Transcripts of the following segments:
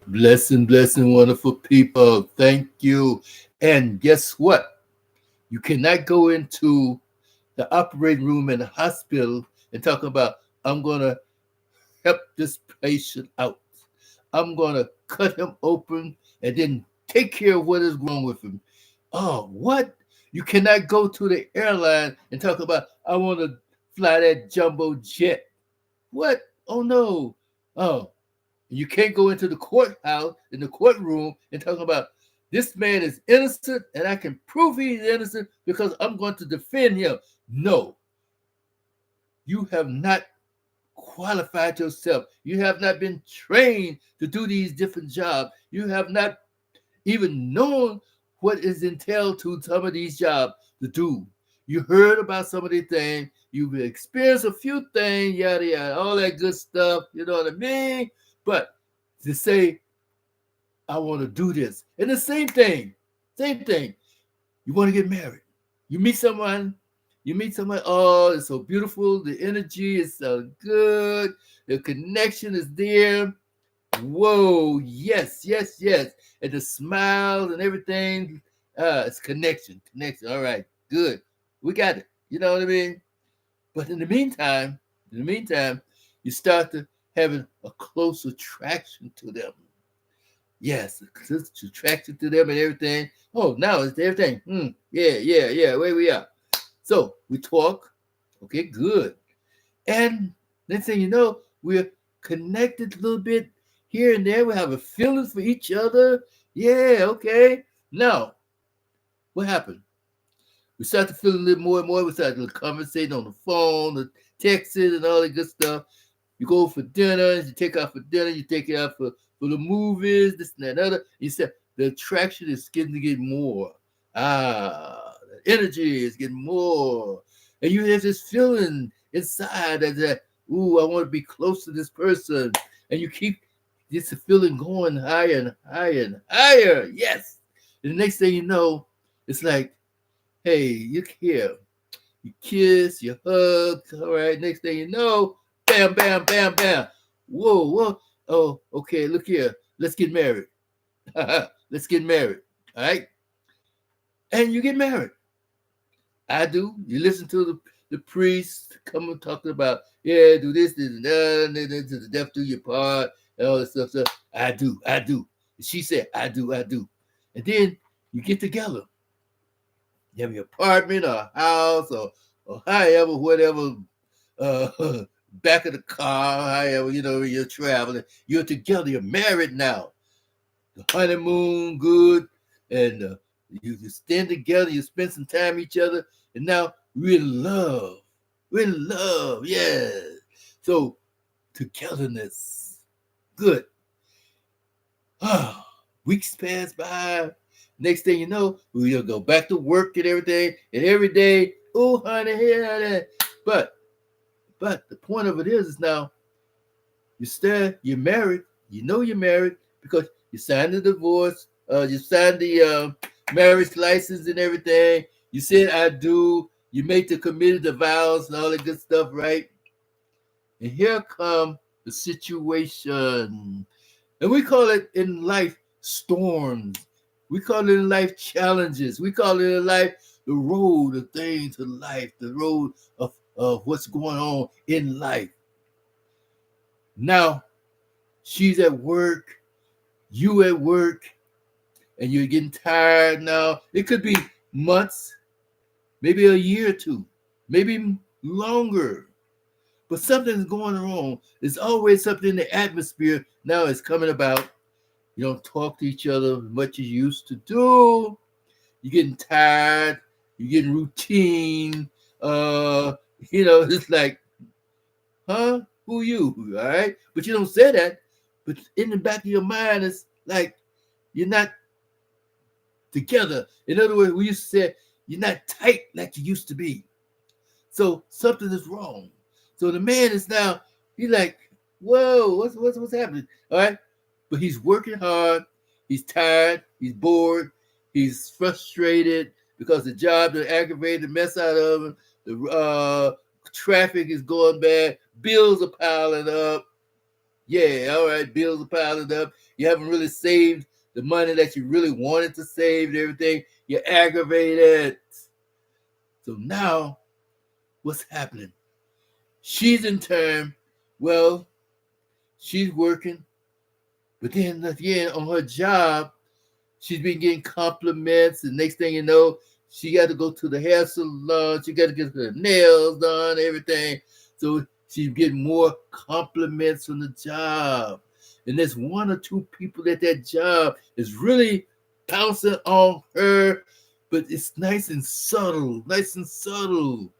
Blessing, wonderful people. Thank you. And guess what? You cannot go into the operating room in the hospital and talk about, I'm going to help this patient out. I'm going to cut him open and then take care of what is wrong with him. Oh, what? You cannot go to the airline and talk about, I want to fly that jumbo jet. What? Oh, no. Oh, you can't go into the courthouse, in the courtroom, and talk about, this man is innocent and I can prove he's innocent because I'm going to defend him. No, you have not qualified yourself. You have not been trained to do these different jobs. You have not even known what is entailed to some of these jobs to do. You heard about some of these things. You've experienced a few things, yada, yada, all that good stuff. You know what I mean? But to say, I want to do this. And the same thing. You want to get married. You meet someone, oh, it's so beautiful. The energy is so good. The connection is there. Whoa, yes, yes, yes. And the smiles and everything, it's connection. All right, good. We got it. You know what I mean? But in the meantime, you start to having a close attraction to them. Yes, close attraction to them and everything. Oh, now it's everything. Yeah. Where we are. So we talk. Okay, good. And next thing you know, we're connected a little bit here and there. We have a feeling for each other. Yeah, okay. Now, what happened? We start to feel a little more and more. We start to conversate on the phone, the texting, and all that good stuff. You go for dinner, you take out for dinner, you take it out for the movies, this and that, other. You said the attraction is getting to get more. The energy is getting more. And you have this feeling inside that ooh, I want to be close to this person. And you keep this feeling going higher and higher and higher. Yes. And the next thing you know, it's like, hey, you here. You kiss, you hug. All right. Next thing you know, bam, bam, bam, bam. Whoa. Oh, okay. Look here. Let's get married. Let's get married. All right. And you get married. I do. You listen to the priest come and talking about, yeah, do this, and that, to the death do your part, and all this stuff. I do. And she said, I do. And then you get together. You have your apartment or a house or however, whatever, back of the car, however, you're traveling. You're together. You're married now. The honeymoon, good. And you stand together. You spend some time with each other. And now we're in love. Yeah. So togetherness. Good. Weeks pass by. Next thing you know, we'll go back to work and everything. And every day, oh, honey, here. But the point of it is now you're married. You know you're married because you signed the divorce. You signed the marriage license and everything. You said I do. You made the committed the vows and all that good stuff, right? And here come the situation. And we call it in life storms. We call it in life challenges. We call it in life the road of things in life, the road of what's going on in life. Now, she's at work, you at work, and you're getting tired now. It could be months, maybe a year or two, maybe longer. But something's going wrong. There's always something in the atmosphere now is coming about. You don't talk to each other as much as you used to do. You're getting tired. You're getting routine. It's like, huh? Who you? All right? But you don't say that. But in the back of your mind, it's like you're not together. In other words, we used to say you're not tight like you used to be. So something is wrong. So the man is now, he's like, whoa, what's happening? All right. But he's working hard. He's tired. He's bored. He's frustrated because the job that aggravated the mess out of him. The traffic is going bad. Bills are piling up. Yeah, all right, bills are piling up. You haven't really saved the money that you really wanted to save and everything. You're aggravated. So now, what's happening? She's in turn, well, she's working, but then again, on her job, she's been getting compliments, and next thing you know, she got to go to the hair salon. She got to get her nails done, everything. So she's getting more compliments from the job. And there's one or two people at that job is really pouncing on her, but it's nice and subtle, nice and subtle.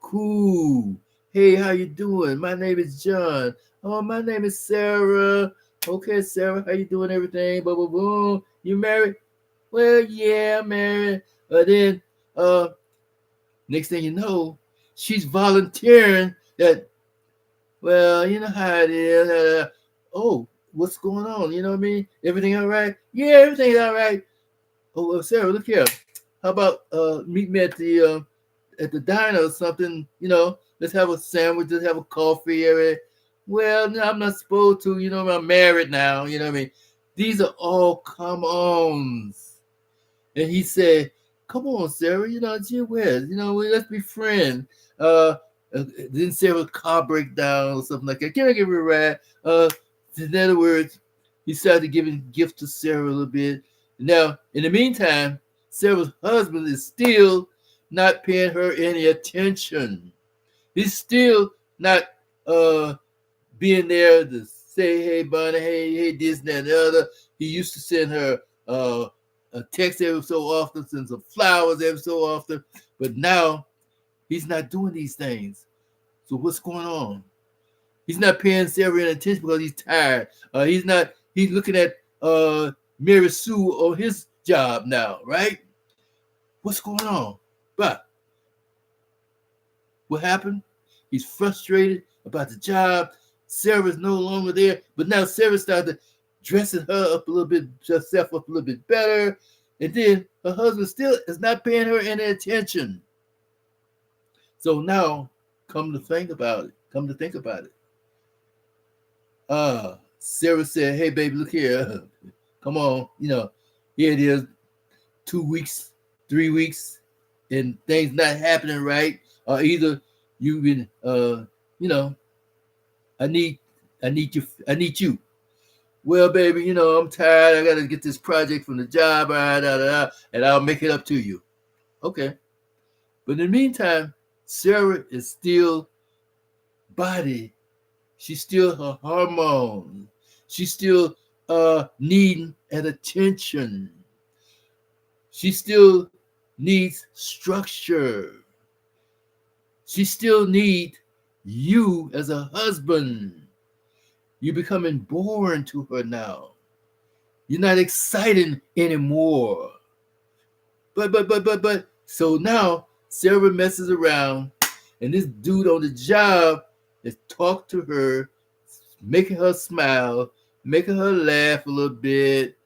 Cool. Hey, how you doing? My name is John. Oh, my name is Sarah. Okay, Sarah, how you doing? Everything? Boom, boom, boom. You married? Well, yeah, I'm married. Then, next thing you know, she's volunteering that. Well, you know how it is. Oh, what's going on? You know what I mean? Everything all right? Yeah, everything's all right. Oh, well, Sarah, look here. How about meet me at the diner or something? Let's have a sandwich. Let's have a coffee. Everything. Well, no, I'm not supposed to. I'm married now. You know what I mean? These are all come ons. And he said, "Come on, Sarah. Gee whiz. Let's be friends." Then Sarah's car break down or something like that. Can I give her a ride? In other words, he started giving gifts to Sarah a little bit. Now, in the meantime, Sarah's husband is still not paying her any attention. He's still not uh being there to say, "Hey, Bonnie, hey, this, that, and the other." He used to send her a text every so often, send some flowers every so often, but now he's not doing these things. So what's going on? He's not paying Sarah any attention because he's tired. He's not. He's looking at Mary Sue on his job now, right? What's going on? But what happened? He's frustrated about the job. Sarah's no longer there, but now Sarah started dressing her up a little bit, herself up a little bit better, and then her husband still is not paying her any attention. So now, come to think about it, Sarah said, "Hey, baby, look here. Come on, here it is, 2 weeks, 3 weeks, and things not happening right. Or either you've been, I need you. Well, baby, I'm tired. I gotta get this project from the job, and I'll make it up to you." Okay. But in the meantime, Sarah is still body. She's still her hormone. She's still needing an attention. She still needs structure. She still needs you as a husband. You're becoming boring to her now. You're not exciting anymore. But. So now Sarah messes around, and this dude on the job is talking to her, making her smile, making her laugh a little bit,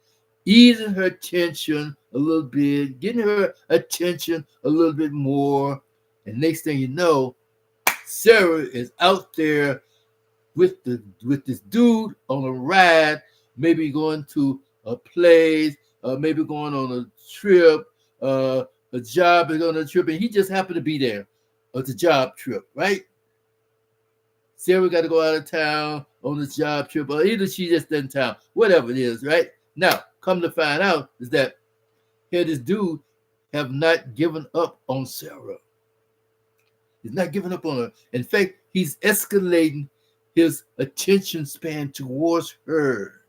easing her tension a little bit, getting her attention a little bit more. And next thing you know, Sarah is out there with this dude on a ride, maybe going to a place, maybe going on a trip, a job is on a trip, and he just happened to be there at the job trip, right? Sarah got to go out of town on the job trip, or either she just in town, whatever it is, right? Now, come to find out is that here this dude have not given up on Sarah. He's not giving up on her. In fact, he's escalating his attention span towards her.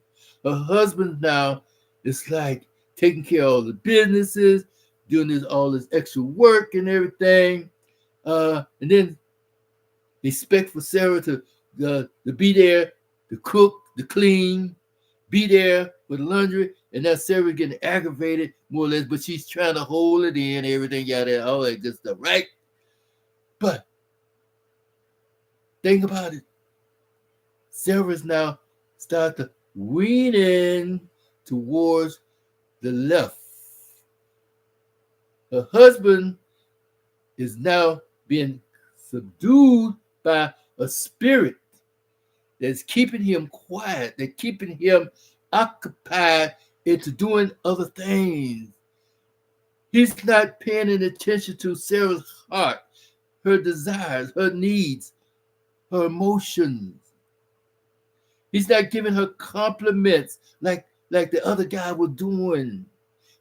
Her husband now is like taking care of all the businesses, doing all this extra work and everything. And then expect for Sarah to be there, to cook, to clean, be there for the laundry. And now Sarah getting aggravated more or less, but she's trying to hold it in, everything, yada, all that good stuff, right? But think about it. Sarah's now start to wean in towards the left. Her husband is now being subdued by a spirit. that's keeping him quiet, that's keeping him occupied into doing other things. He's not paying any attention to Sarah's heart, her desires, her needs, her emotions. He's not giving her compliments like the other guy was doing.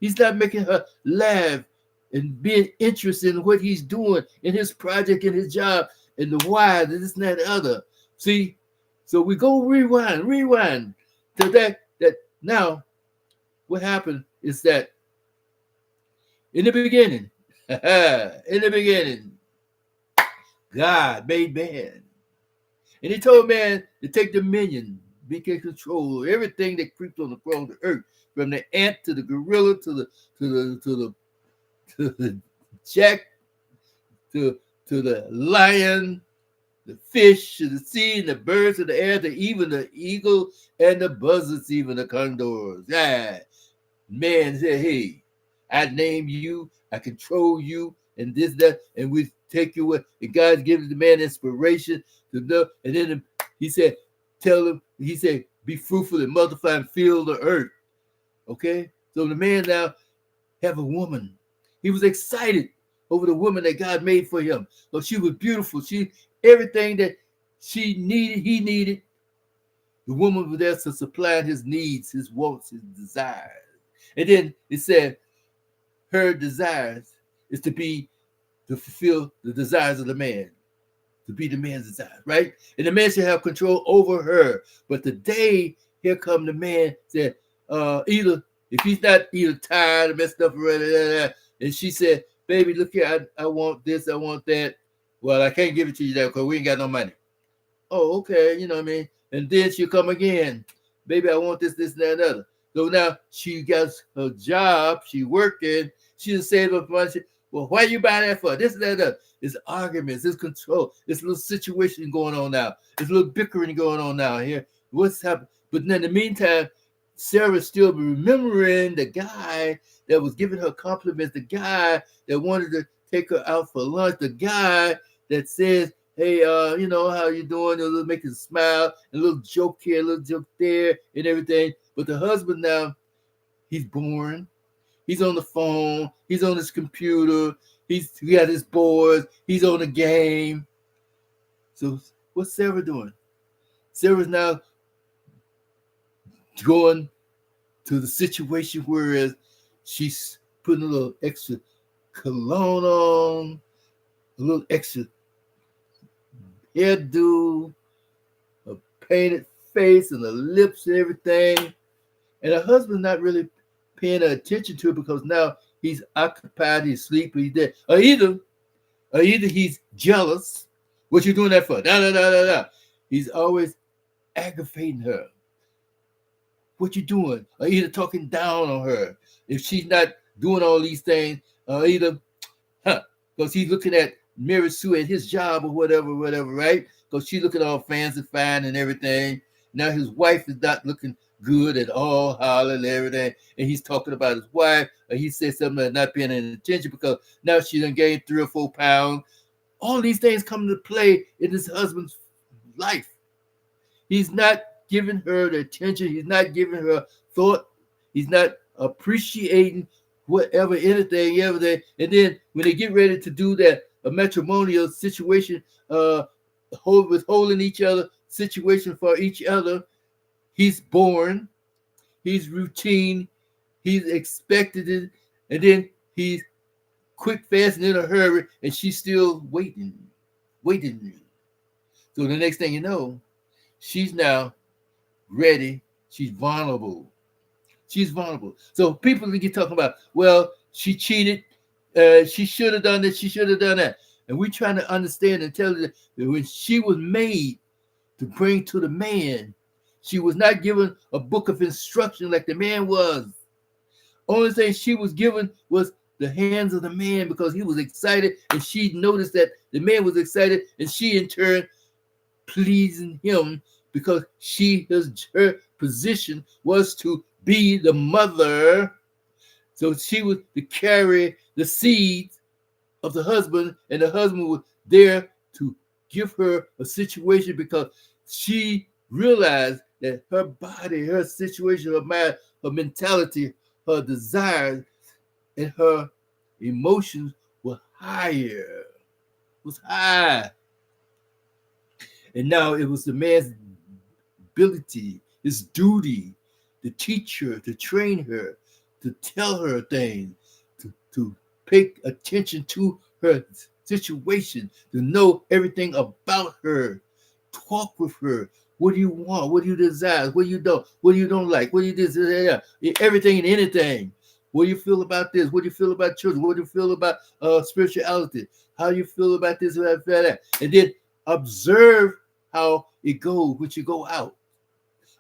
He's not making her laugh and being interested in what he's doing in his project, in his job, and the why, and this and that and other. See, so we go rewind to that now what happened is that in the beginning, in the beginning, God made man. And he told man to take dominion, be in control of everything that creeps on the throne of the earth, from the ant to the gorilla to the jack to the lion, the fish to the sea, and the birds of the air, to even the eagle and the buzzards, even the condors. Yeah. Man said, hey, I name you, I control you, and this, that, and we take you away. And God gives the man inspiration to know. And then he said, tell him, he said, be fruitful and multiply and fill the earth. Okay? So the man now have a woman. He was excited over the woman that God made for him. So she was beautiful. She everything that she needed, he needed. The woman was there to supply his needs, his wants, his desires. And then it said her desires is to fulfill the desires of the man, to be the man's desire, right? And the man should have control over her. But today, here come the man said, either if he's not either tired or messed up, and she said, baby, look here, I want this, I want that. Well, I can't give it to you now because we ain't got no money. Oh, okay, you know what I mean? And then she'll come again. Baby, I want this, and that, and other. So now she got her job, she working, she just saved up money. Well, why you buy that for? This and that, other. It's arguments, it's control, it's a little situation going on now. It's a little bickering going on now here. What's happening? But then in the meantime, Sarah's still remembering the guy that was giving her compliments, the guy that wanted to take her out for lunch, the guy that says, hey, you know, how you doing? A little making smile, a little joke here, a little joke there, and everything. But the husband now, he's boring. He's on the phone. He's on his computer. He got his boards. He's on the game. So what's Sarah doing? Sarah's now going to the situation where she's putting a little extra cologne on, a little extra hairdo, a painted face, and the lips and everything. And her husband's not really paying attention to it because now he's occupied, he's sleeping, he's dead. Or either he's jealous. What you doing that for? Da. He's always aggravating her. What you doing? Or either talking down on her. If she's not doing all these things, or either, because he's looking at Mary Sue at his job or whatever, right? Because she's looking all fancy, fine, and everything. Now his wife is not looking good at all, hollering and everything. And he's talking about his wife, or he said something that's not paying any attention because now she done gained 3 or 4 pounds. All these things come into play in his husband's life. He's not giving her the attention. He's not giving her thought. He's not appreciating whatever, anything, everything. And then when they get ready to do that, a matrimonial situation, withholding each other, situation for each other, he's boring, he's routine, he's expected it, and then he's quick, fast, and in a hurry, and she's still waiting. So the next thing you know, she's now ready. She's vulnerable. So people get talking about, well, she cheated. She should have done this. She should have done that. And we're trying to understand and tell her that when she was made to bring to the man, she was not given a book of instruction like the man was. Only thing she was given was the hands of the man because he was excited, and she noticed that the man was excited, and she in turn pleasing him because her position was to be the mother. So she was to carry the seeds of the husband, and the husband was there to give her a situation because she realized that her body, her situation, her mind, her mentality, her desires, and her emotions were higher, was high. And now it was the man's ability, his duty, to teach her, to train her, to tell her things, to pay attention to her situation, to know everything about her, talk with her. What do you want? What do you desire? What do you don't? What do you don't like? What do you this? Everything and anything. What do you feel about this? What do you feel about children? What do you feel about spirituality? How do you feel about this, that? And then observe how it goes when you go out.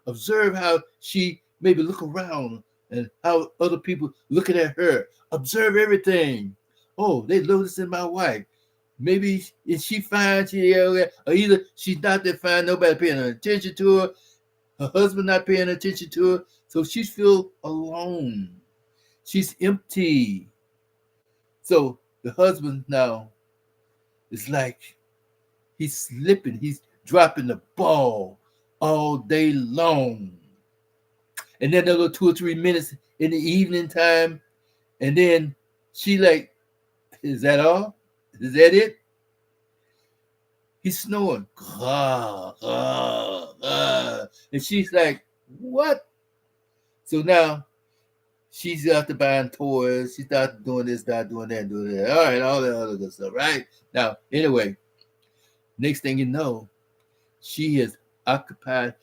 Observe how she maybe look around and how other people looking at her. Observe everything. Oh, they noticing my wife. Maybe is she fine? Or either she's not that fine, nobody paying attention to her. Her husband not paying attention to her. So she feel alone. She's empty. So the husband now is like he's slipping. He's dropping the ball all day long. And then another 2 or 3 minutes in the evening time. And then she like, is that all? Is that it? He's snoring. And she's like, what? So now she's out to buying toys. She started doing this, started doing that, doing that. All right, all that other good stuff, right? Now, anyway, next thing you know, she is occupied.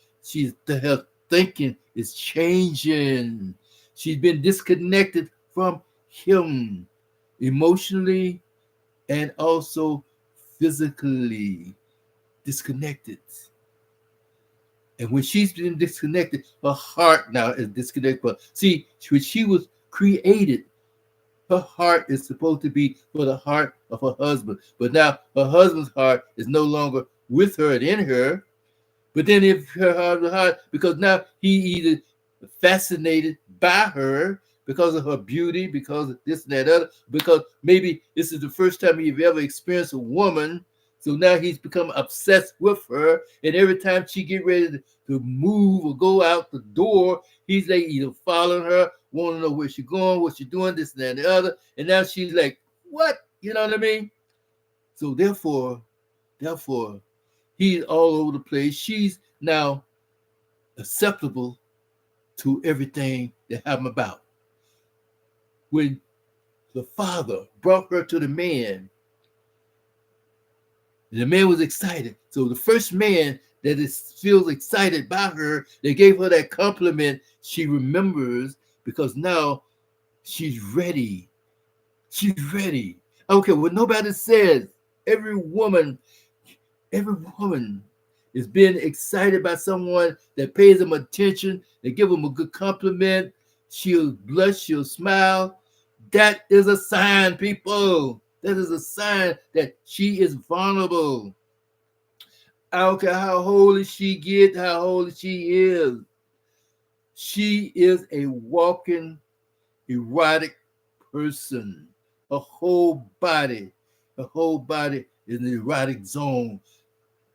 Her thinking is changing. She's been disconnected from him emotionally and also physically disconnected. And when she's been disconnected, her heart now is disconnected. But see, when she was created, her heart is supposed to be for the heart of her husband. But now her husband's heart is no longer with her and in her. But then if her heart was hard, because now he either fascinated by her because of her beauty, because of this and that other, because maybe this is the first time he's ever experienced a woman. So now he's become obsessed with her. And every time she get ready to move or go out the door, he's like either following her, want to know where she's going, what she's doing, this and that and the other. And now she's like, what? You know what I mean? So therefore, he's all over the place. She's now acceptable to everything that happened about. When the father brought her to the man, the man was excited. So the first man that feels excited by her, they gave her that compliment, she remembers because now she's ready. She's ready. Okay, what nobody says, every woman is being excited by someone that pays them attention, they give them a good compliment, she'll blush, she'll smile. That is a sign, people. That is a sign that she is vulnerable. I don't care how holy she gets, how holy she is. She is a walking erotic person. Her whole body is an erotic zone.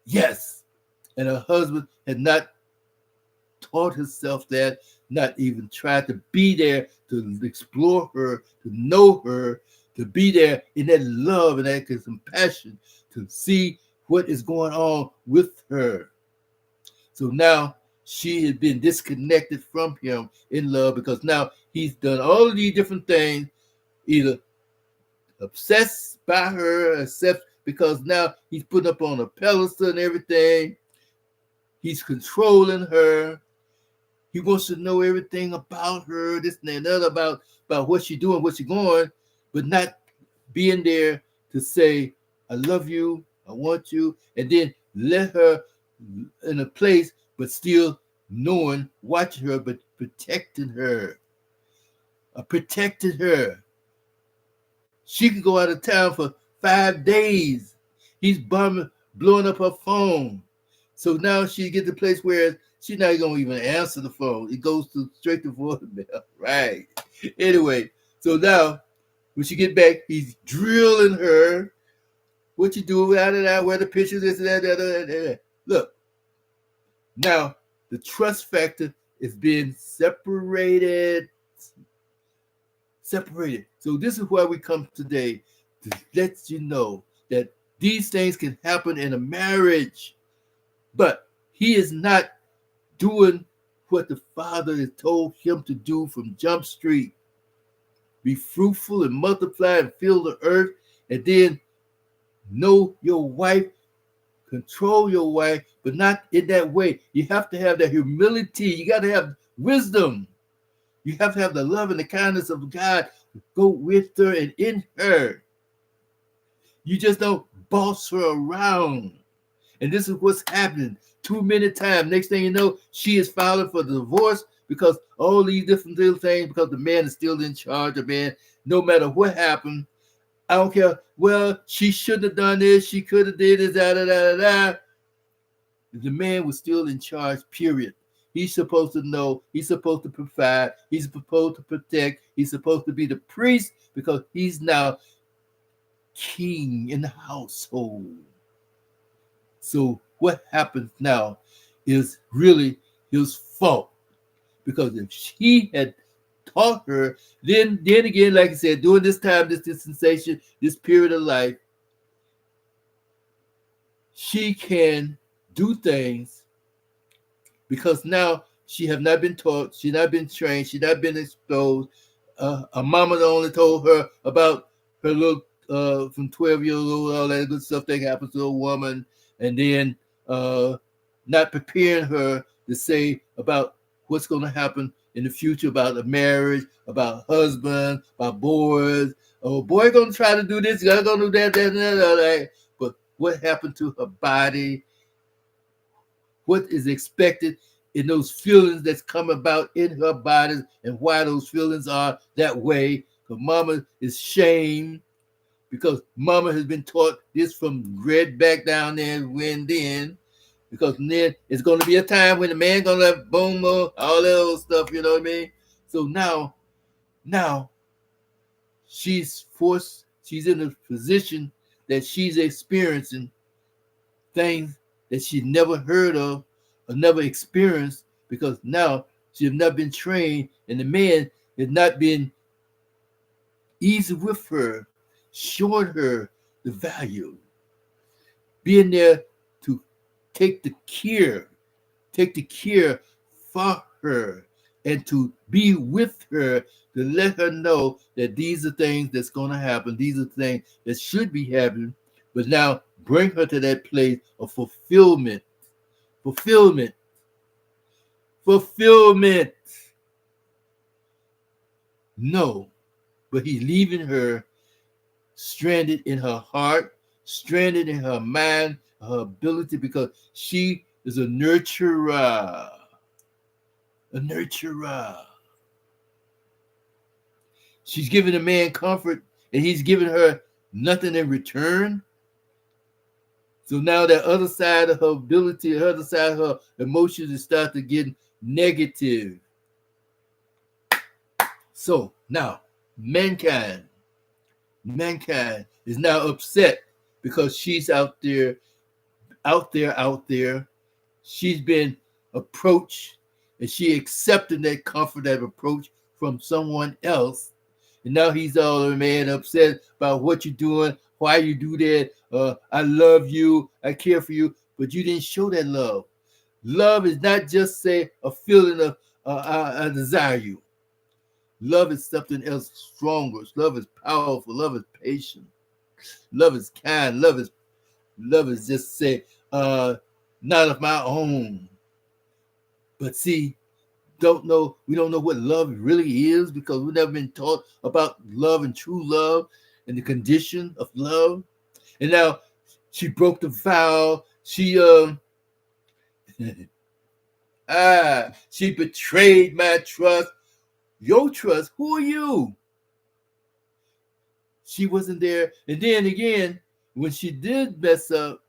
Yes. And her husband had not taught herself that, not even tried to be there to explore her, to know her, to be there in that love and that compassion, to see what is going on with her. So now she has been disconnected from him in love because now he's done all of these different things, either obsessed by her, except because now he's putting up on a pedestal and everything. He's controlling her. He wants to know everything about her, this and that, about what she's doing, what she's going, but not being there to say, I love you, I want you, and then let her in a place, but still knowing, watching her, but protecting her. Protecting her. She could go out of town for 5 days. He's blowing up her phone. So now she get to the place where she's not going to even answer the phone. It goes straight to voicemail. Right. Anyway, so now when she get back, he's drilling her. What you do, where the pictures, this and that. Look, now The trust factor is being separated. Separated. So this is why we come today to let you know that these things can happen in a marriage, but he is not doing what the Father has told him to do from Jump Street. Be fruitful and multiply and fill the earth, and then know your wife, control your wife, but not in that way. You have to have that humility. You got to have wisdom. You have to have the love and the kindness of God go with her and in her. You just don't boss her around. And this is what's happening too many times. Next thing you know, she is filing for divorce because all these different little things, because the man is still in charge of man. No matter what happened, I don't care. Well, she shouldn't have done this. She could have did this, da, da, da, da, da. The man was still in charge, period. He's supposed to know. He's supposed to provide. He's supposed to protect. He's supposed to be the priest because he's now king in the household. So what happens now is really his fault. Because if he had taught her, then again, like I said, during this time, this dispensation, this period of life, she can do things because now she have not been taught, she not been trained, she not been exposed. Her mama only told her about her little from 12 years old, all that good stuff that happens to a woman, and then not preparing her to say about what's going to happen in the future about a marriage, about husband, about boys. Oh, boy, going to try to do this, going to do that, that. But what happened to her body? What is expected in those feelings that's come about in her body and why those feelings are that way? Because mama is shamed because mama has been taught this from red back down there when then. Because then it's going to be a time when the man going to have boom, all that old stuff, you know what I mean? So now she's forced, she's in a position that she's experiencing things that she never heard of or never experienced because now she has not been trained and the man has not been easy with her, showing her the value, being there to take the care for her and to be with her to let her know that these are things that's going to happen. These are things that should be happening, but now bring her to that place of fulfillment. No, but he's leaving her stranded in her heart, stranded in her mind, her ability, because she is a nurturer. A nurturer. She's giving a man comfort and he's giving her nothing in return. So now that other side of her ability, the other side of her emotions is start to get negative. So now mankind is now upset because she's out there. She's been approached and she accepted that comfort, that approach from someone else. And now he's all mad, upset about what you're doing, why you do that. I love you, I care for you, but you didn't show that love. Love is not just say a feeling of I desire you. Love is something else stronger. Love is powerful. Love is patient. Love is kind. Love is just say not of my own. But see, we don't know what love really is because we've never been taught about love and true love and the condition of love. And now she broke the vow. She she betrayed my trust. Your trust? Who are you? She wasn't there. And then again, when she did mess up,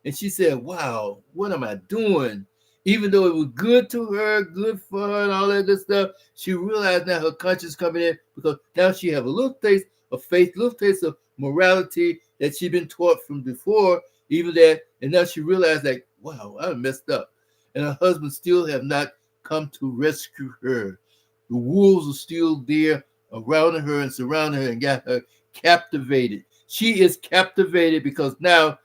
and she said, wow, what am I doing? Even though it was good to her, good for her, and all that good stuff, she realized now her conscience coming in because now she have a little taste of faith, little taste of morality that she'd been taught from before, even that, and now she realized like, wow, I messed up. and her husband still have not come to rescue her. The wolves are still there around her and surrounding her and got her captivated. She is captivated because now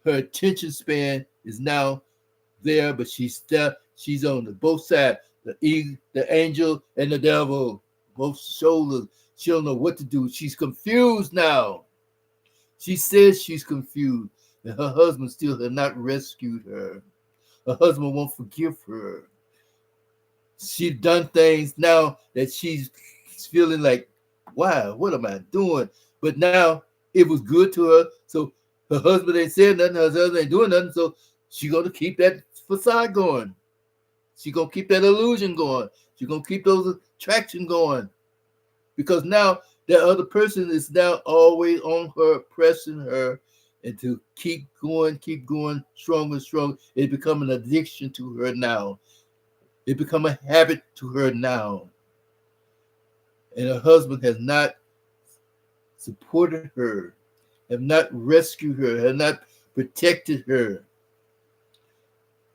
her attention span is now there, but she's on the both sides, the angel and the devil, both shoulders. She don't know what to do. She's confused now. She says she's confused, and her husband still has not rescued her. Her husband won't forgive her. She's done things now that she's feeling like, wow, what am I doing? But now it was good to her. So her husband ain't saying nothing, her husband ain't doing nothing. So she gonna keep that facade going. She gonna keep that illusion going. She gonna keep those attraction going. Because now that other person is now always on her, pressing her, and to keep going, stronger and stronger. It become an addiction to her now. It become a habit to her now. And her husband has not supported her, have not rescued her, have not protected her.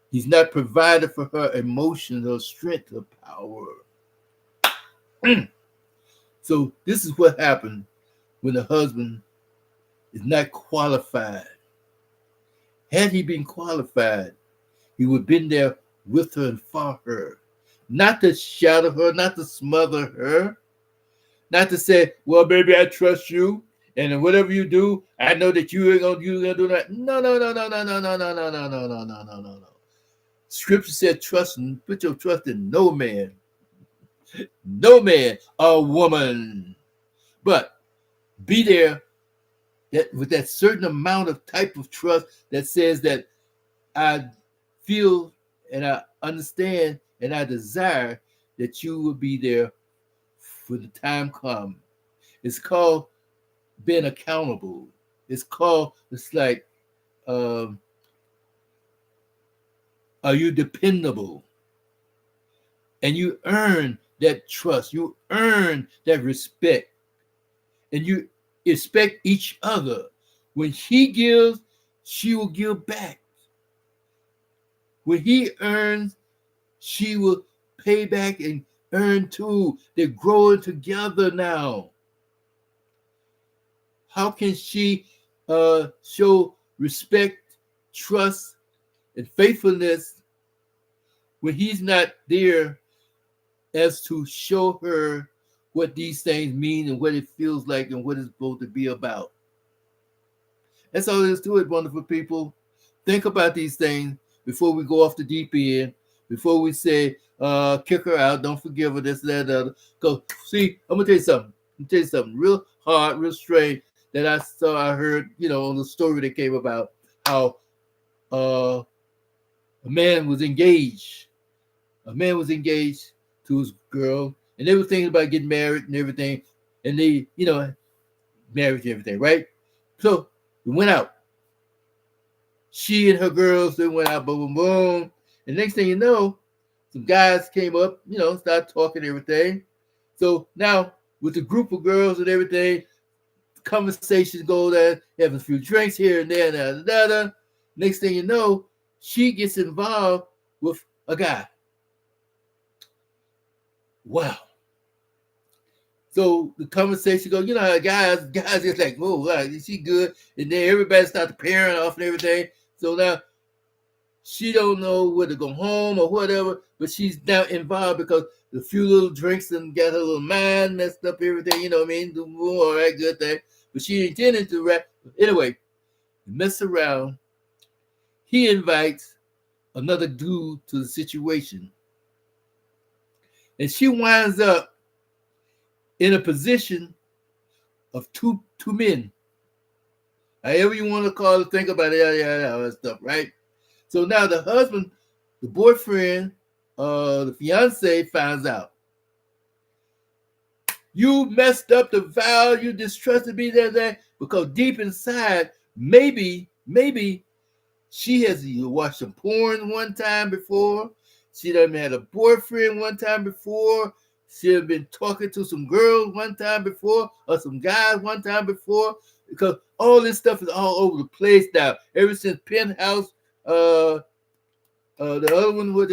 He's not provided for her emotions or strength or power. So this is what happened when the husband is not qualified. Had he been qualified, he would have been there with her and for her. Not to shadow her, not to smother her, not to say, well, baby, I trust you. And whatever you do, I know that you're gonna do that. No. Scripture said, trust and put your trust in no man or woman. But be there with that certain amount of type of trust that says that I feel and I understand and I desire that you will be there for the time come. It's called being accountable. It's like, are you dependable? And you earn that trust. You earn that respect. And you expect each other. When he gives, she will give back. When he earns, she will pay back and earn too. They're growing together now. How can she show respect, trust, and faithfulness when he's not there as to show her what these things mean and what it feels like and what it's supposed to be about? That's all there is to it, wonderful people. Think about these things before we go off the deep end, before we say, kick her out, don't forgive her, this, that, the other. Because, see, I'm going to tell you something real hard, real straight that I heard, on the story that came about how a man was engaged. A man was engaged to his girl, and they were thinking about getting married and everything, and they, marriage and everything, right? So we went out. She and her girls, they went out, boom, boom, boom. And next thing you know, some guys came up, started talking and everything. So now with the group of girls and everything, conversations go there, having a few drinks here and there, and next thing you know, she gets involved with a guy. Wow. So the conversation goes, how guys just like, oh, wow, is she good? And then everybody starts pairing off and everything. So now she don't know whether to go home or whatever, but she's now involved because the few little drinks and got her little mind messed up, everything, you know what I mean? All right, good thing. But she intended to rap. Anyway, mess around. He invites another dude to the situation. And she winds up in a position of two men. However you want to call it, think about it, all that stuff, right? So now the husband, the boyfriend, the fiance finds out. You messed up the vow, you distrusted me, that, because deep inside, maybe she has watched some porn one time before. She done had a boyfriend one time before. She had been talking to some girls one time before, or some guys one time before, because all this stuff is all over the place now. Ever since Penthouse The other one was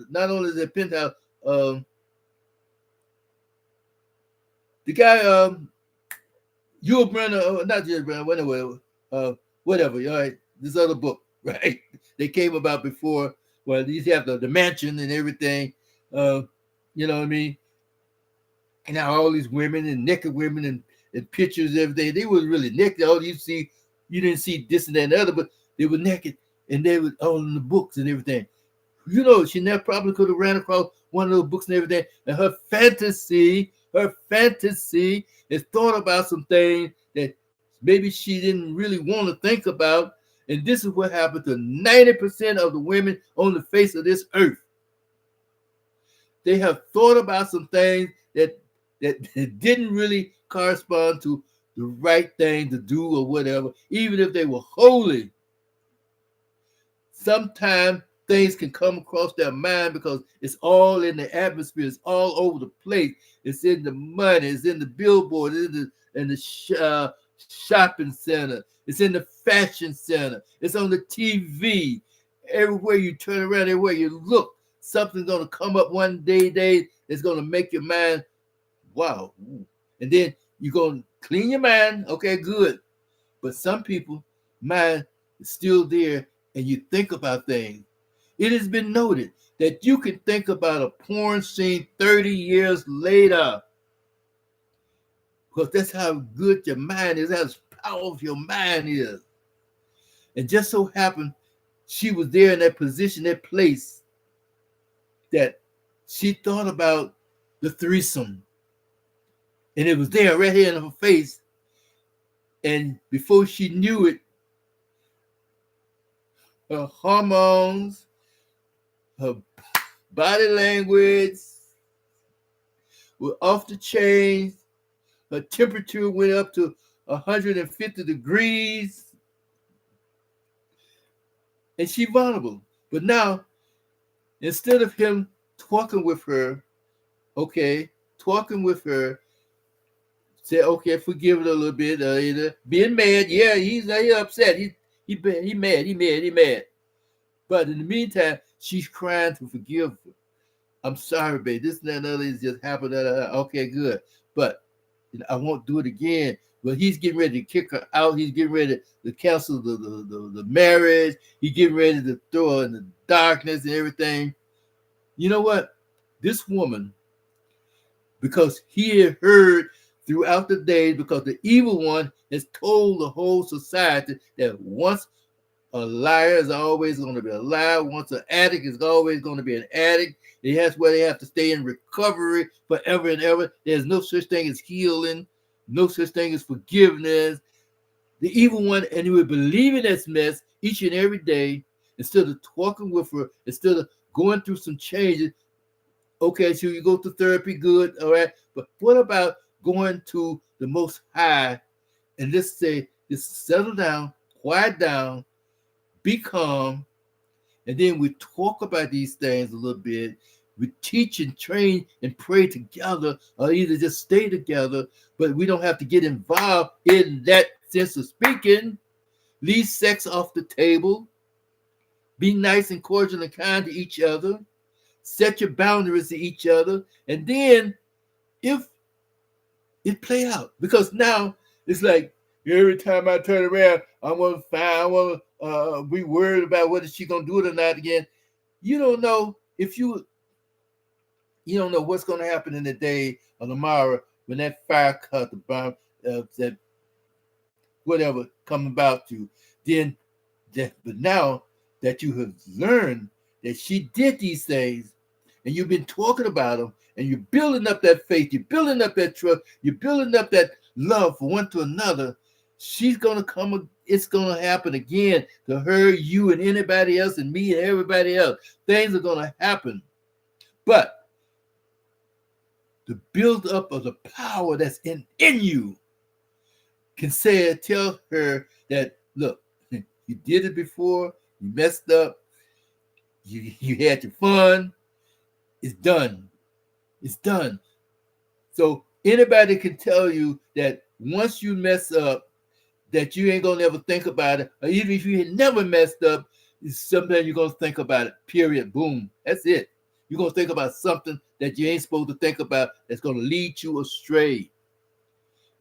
not only the penthouse. Um, the guy, Yul Brynner, not Yul Brynner, whatever. All right, this other book, right? They came about before. Well, these have the mansion and everything. Uh, you know what I mean? And now all these women and naked women and pictures every day. They was really naked. All you didn't see this and that and the other, but they were naked and they were all in the books and everything. You know, she never probably could have ran across one of those books and everything. And her fantasy is thought about some things that maybe she didn't really want to think about. And this is what happened to 90% of the women on the face of this earth. They have thought about some things that didn't really correspond to the right thing to do or whatever, even if they were holy. Sometimes things can come across their mind because it's all in the atmosphere, it's all over the place. It's in the money, it's in the billboard, it's in the shopping center, it's in the fashion center, it's on the TV. Everywhere you turn around, everywhere you look, something's going to come up one day that's going to make your mind, wow. And then you're going to clean your mind. Okay, good. But some people, mind is still there and you think about things. It has been noted that you can think about a porn scene 30 years later. Because that's how good your mind is, how powerful your mind is. And just so happened, she was there in that position, that place, that she thought about the threesome. And it was there right here in her face. And before she knew it, her hormones, her body language were off the chain. Her temperature went up to 150 degrees. And she's vulnerable. But now, instead of him talking with her, say, okay, forgive it a little bit. Being mad, yeah, he's upset. He mad. But in the meantime, she's crying to forgive her. I'm sorry, babe. This and that and other is just happened. Okay, good. But I won't do it again. But he's getting ready to kick her out. He's getting ready to cancel the marriage. He's getting ready to throw her in the darkness and everything. You know what? This woman, because he had heard throughout the days, because the evil one has told the whole society that once a liar is always going to be a liar, once an addict is always going to be an addict. That's where they have to stay in recovery forever and ever. There's no such thing as healing, no such thing as forgiveness. The evil one, and he would believe in this mess each and every day, instead of talking with her, instead of going through some changes. Okay, so you go to therapy, good, all right. But what about going to the Most High and just settle down, quiet down, be calm, and then we talk about these things a little bit. We teach and train and pray together, or either just stay together, but we don't have to get involved in that sense of speaking. Leave sex off the table. Be nice and cordial and kind to each other. Set your boundaries to each other. And then if it play out, because now it's like every time I turn around, I want to be worried about whether she's going to do it or not again. You don't know if you don't know what's going to happen in the day or tomorrow when that fire cut, the bomb, that whatever come about you. But now that you have learned that she did these things, and you've been talking about them, and you're building up that faith, you're building up that trust, you're building up that love for one to another, she's going to come. It's going to happen again to her, you, and anybody else, and me, and everybody else. Things are going to happen. But the build up of the power that's in you can tell her that, look, you did it before, you messed up, you had your fun, it's done. It's done. So anybody can tell you that once you mess up, that you ain't gonna ever think about it, or even if you had never messed up, Sometimes you're going to think about it, period, boom. That's it. You're going to think about something that you ain't supposed to think about that's going to lead you astray.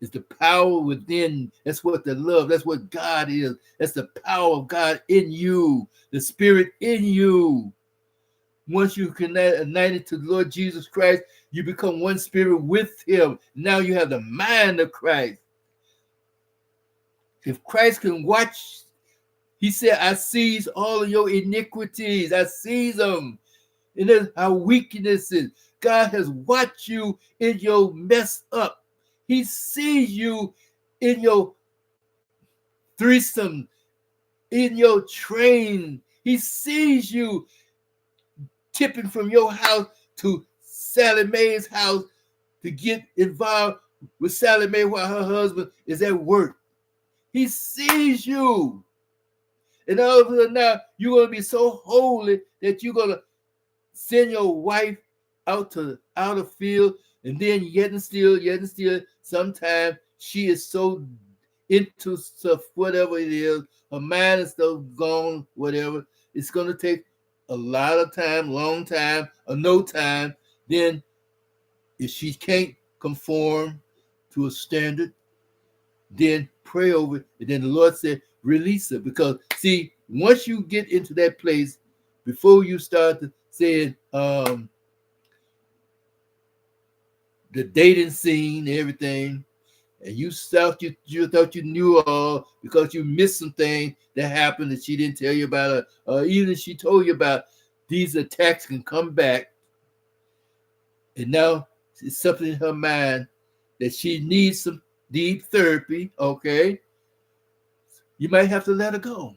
It's the power within. That's what the love, that's what God is. That's the power of God in you, the spirit in you. Once you connect united to the Lord Jesus Christ, you become one spirit with him. Now you have the mind of Christ. If Christ can watch, he said, I seize all of your iniquities. I seize them. And that's our weaknesses. God has watched you in your mess up. He sees you in your threesome, in your train. He sees you tipping from your house to Sally Mae's house to get involved with Sally Mae while her husband is at work. He sees you. And all of a sudden now, you're going to be so holy that you're going to send your wife out to out of field, and then yet and still, sometimes she is so into stuff, whatever it is, her mind is so gone, whatever. It's going to take a lot of time, long time, or no time. Then if she can't conform to a standard, then pray over it. And then the Lord said, release her. Because see, once you get into that place, before you start to say the dating scene, everything, and you thought you knew all because you missed some things that happened that she didn't tell you about, or even if she told you about, these attacks can come back. And now it's something in her mind that she needs some deep therapy, okay? You might have to let her go.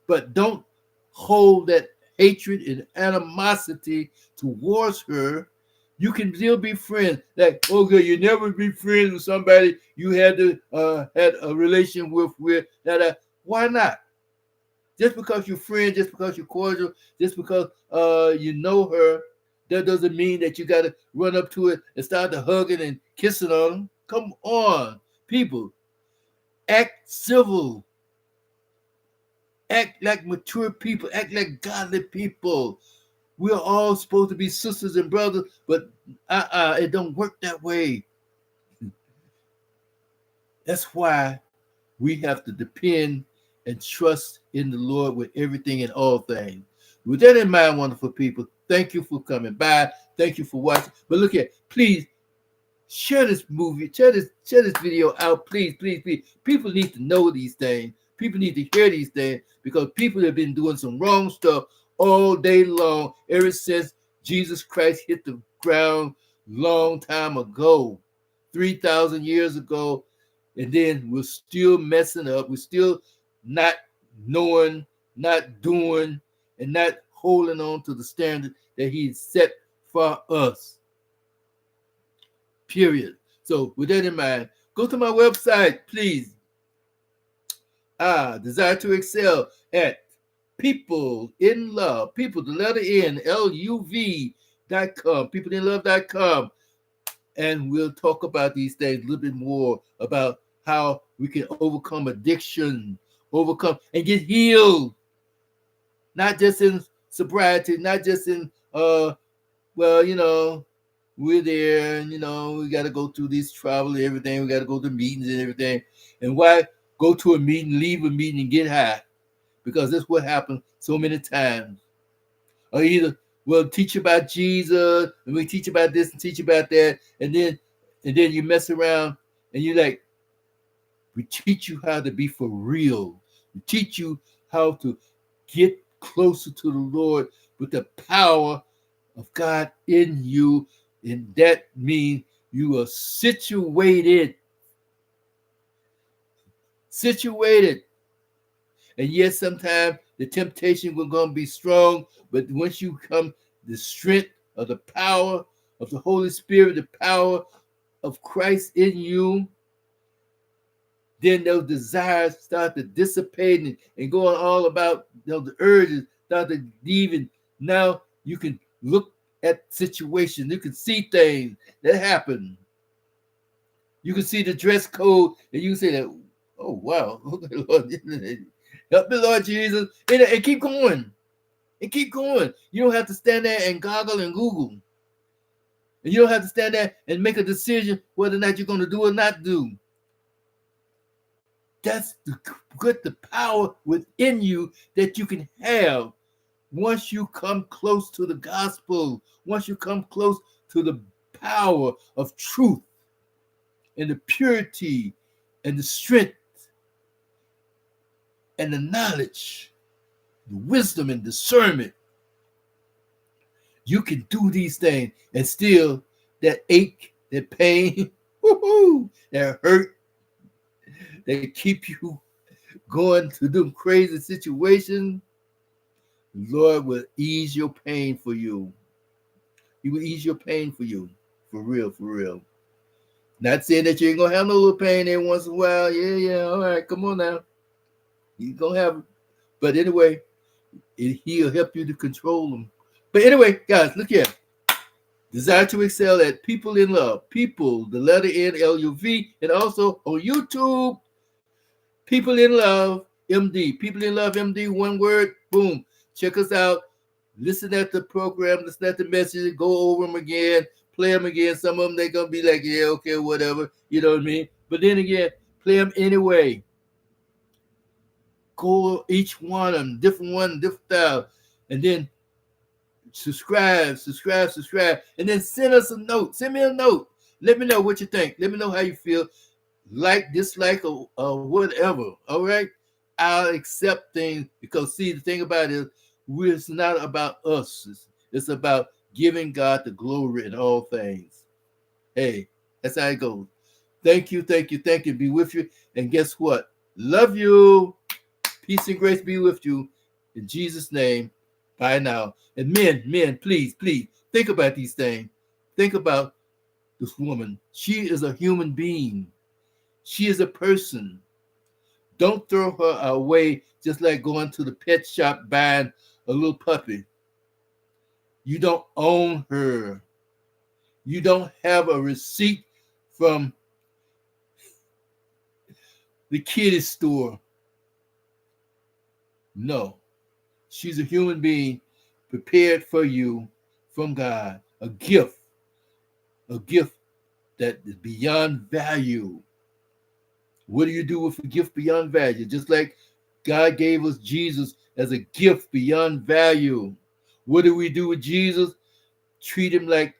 But don't hold that hatred and animosity towards her. You can still be friends. Like, okay, you never be friends with somebody you had a relation with that. Why not? Just because you're friends, just because you're cordial, just because you know her, that doesn't mean that you got to run up to it and start to hugging and kissing on them. Come on, people. Act civil. Act like mature people. Act like godly people. We're all supposed to be sisters and brothers, but it don't work that way. That's why we have to depend and trust in the Lord with everything and all things. With that in mind, wonderful people, thank you for coming by. Thank you for watching. But look at, please share this movie, share this video out, please, please, please. People need to know these things. People need to hear these things because people have been doing some wrong stuff all day long ever since Jesus Christ hit the ground long time ago, 3,000 years ago. And then we're still messing up. We're still not knowing, not doing, and not holding on to the standard that he set for us. Period. So with that in mind, go to my website, please. Desire to Excel at People in Love, people, the letter N, LUV.com, peopleinlove.com. And we'll talk about these things a little bit more about how we can overcome addiction, overcome and get healed. Not just in sobriety, not just in, we're there and, we got to go through these travel and everything. We got to go to meetings and everything. And why go to a meeting, leave a meeting and get high? Because that's what happens so many times. Or either we'll teach about Jesus and we teach about this and teach about that. And then you mess around and you're like, we teach you how to be for real. We teach you how to get closer to the Lord with the power of God in you. And that means you are situated. And yes, sometimes the temptation will going to be strong, but once you come, the strength of the power of the Holy Spirit, the power of Christ in you, then those desires start to dissipate and going all about, the urges start to leave. Now you can look at situations, you can see things that happen. You can see the dress code, and you can say that, oh wow, okay, Lord, Help me, Lord Jesus. And keep going. And keep going. You don't have to stand there and goggle and Google. And you don't have to stand there and make a decision whether or not you're going to do or not do. That's the power within you that you can have once you come close to the gospel, once you come close to the power of truth and the purity and the strength and the knowledge, the wisdom and discernment. You can do these things and still that ache, that pain, that hurt, that keep you going to them crazy situations, Lord will ease your pain for you. He will ease your pain for you. For real, for real. Not saying that you ain't gonna have no little pain every once in a while. Yeah, all right, come on now. You're gonna have it. But anyway, he'll help you to control them. But anyway, guys, look here. Desire to excel at People in Love. People, the letter N, L-U-V, and also on YouTube, People in Love, MD. People in Love, MD, one word, boom. Check us out. Listen at the program, listen at the messages, go over them again, play them again. Some of them, they're going to be like, yeah, okay, whatever. You know what I mean? But then again, play them anyway. Go each one of them, different style. And then subscribe. And then send us a note. Send me a note. Let me know what you think. Let me know how you feel. Like, dislike, or whatever. All right? I'll accept things because, see, the thing about it is, it's not about us. It's about giving God the glory in all things. Hey, that's how it goes. Thank you. Be with you. And guess what? Love you. Peace and grace be with you. In Jesus' name. Bye now. And men, please, think about these things. Think about this woman. She is a human being. She is a person. Don't throw her away just like going to the pet shop buying a little puppy. You don't own her. You don't have a receipt from the kiddie store. No. She's a human being prepared for you from God. A gift that is beyond value. What do you do with a gift beyond value? Just like God gave us Jesus as a gift beyond value. What do we do with Jesus? Treat him like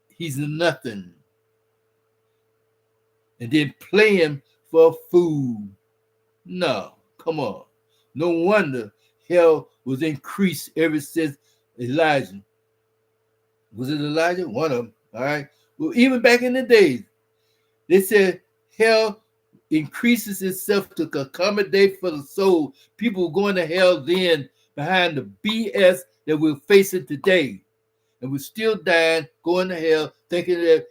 he's nothing. And then play him for food. No, come on. No wonder hell was increased ever since Elijah. Was it Elijah? One of them, all right? Well, even back in the days, they said hell increases itself to accommodate for the soul. People were going to hell then behind the BS that we're facing today. And we're still dying, going to hell, thinking that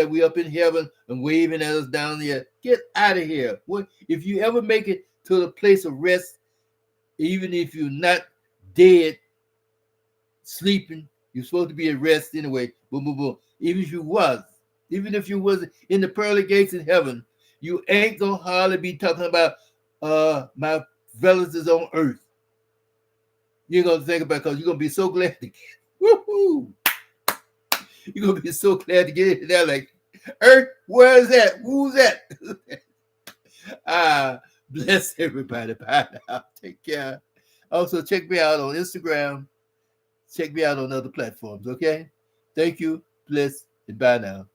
we up in heaven and waving at us down there. Get out of here. What if you ever make it to the place of rest, even if you're not dead, sleeping, you're supposed to be at rest anyway. Boom, boom, boom. Even if you was in the pearly gates in heaven, you ain't gonna hardly be talking about my relatives on earth. You're gonna think about, because you're gonna be so glad to get woohoo. You're gonna be so glad to get in there, like, earth, where is that? Who's that? Bless everybody. Bye now. Take care. Also, check me out on Instagram. Check me out on other platforms, okay? Thank you. Bless, and bye now.